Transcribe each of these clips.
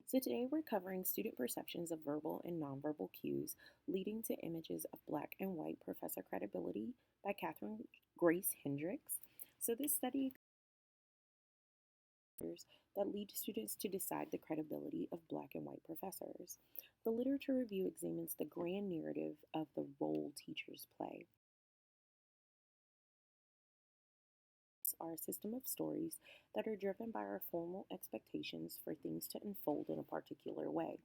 So today we're covering student perceptions of verbal and nonverbal cues leading to images of black and white professor credibility by Catherine Grace Hendricks. So this study that lead students to decide the credibility of black and white professors. The literature review examines the grand narrative of the role teachers play. Are a system of stories that are driven by our formal expectations for things to unfold in a particular way.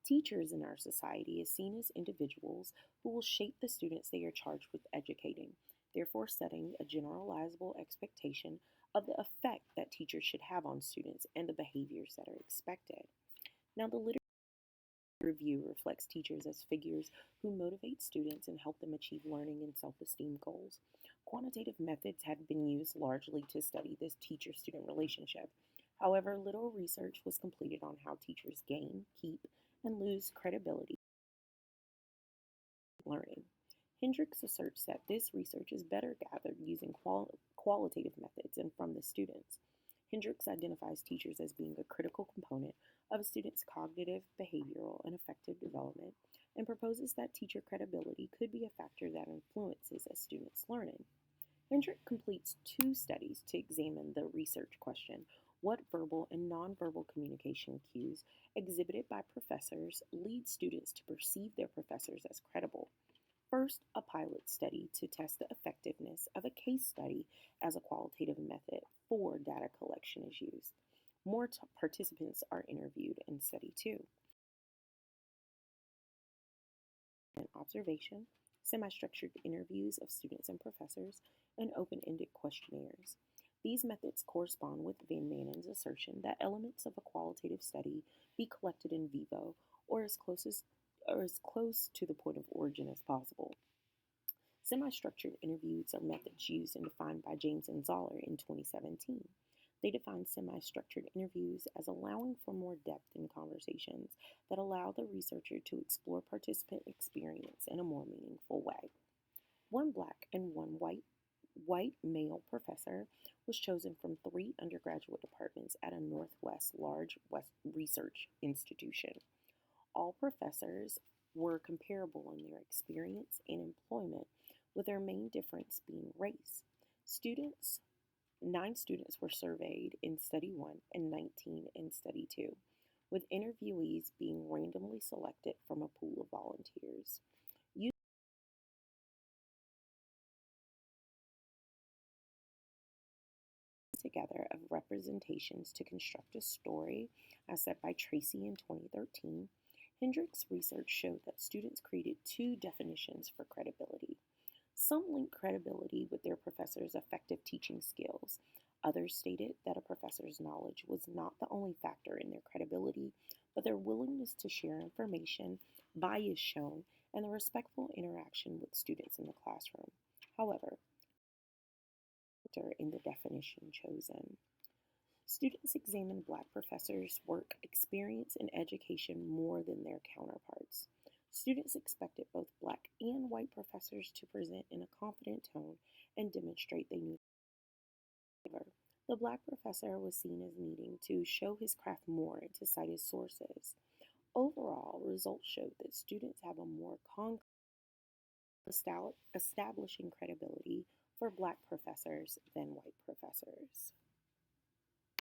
Teachers in our society is seen as individuals who will shape the students they are charged with educating, therefore setting a generalizable expectation of the effect that teachers should have on students and the behaviors that are expected. Now, the literature review reflects teachers as figures who motivate students and help them achieve learning and self-esteem goals. Quantitative methods have been used largely to study this teacher-student relationship. However, little research was completed on how teachers gain, keep, and lose credibility in learning. Hendricks asserts that this research is better gathered using qualitative methods and from the students. Hendricks identifies teachers as being a critical component of a student's cognitive, behavioral, and affective development and proposes that teacher credibility could be a factor that influences a student's learning. Hendrick completes two studies to examine the research question: what verbal and nonverbal communication cues exhibited by professors lead students to perceive their professors as credible. First, a pilot study to test the effectiveness of a case study as a qualitative method for data collection is used. More participants are interviewed in study 2. And observation, semi-structured interviews of students and professors, and open-ended questionnaires. These methods correspond with Van Manen's assertion that elements of a qualitative study be collected in vivo or as close to the point of origin as possible. Semi-structured interviews are methods used and defined by James and Zoller in 2017. They define semi-structured interviews as allowing for more depth in conversations that allow the researcher to explore participant experience in a more meaningful way. One black and one white male professor was chosen from 3 undergraduate departments at a Northwest large research institution. All professors were comparable in their experience and employment, with their main difference being race. 9 students were surveyed in Study 1 and 19 in Study 2, with interviewees being randomly selected from a pool of volunteers. Using together of representations to construct a story, as set by Tracy in 2013, Hendricks' research showed that students created 2 definitions for credibility. Some linked credibility with their professor's effective teaching skills. Others stated that a professor's knowledge was not the only factor in their credibility, but their willingness to share information, bias shown, and the respectful interaction with students in the classroom. However, in the definition chosen. Students examined Black professors' work experience and education more than their counterparts. Students expected both Black and white professors to present in a confident tone and demonstrate they knew. The Black professor was seen as needing to show his craft more and to cite his sources. Overall, results showed that students have a more concrete establishing credibility for Black professors than white professors.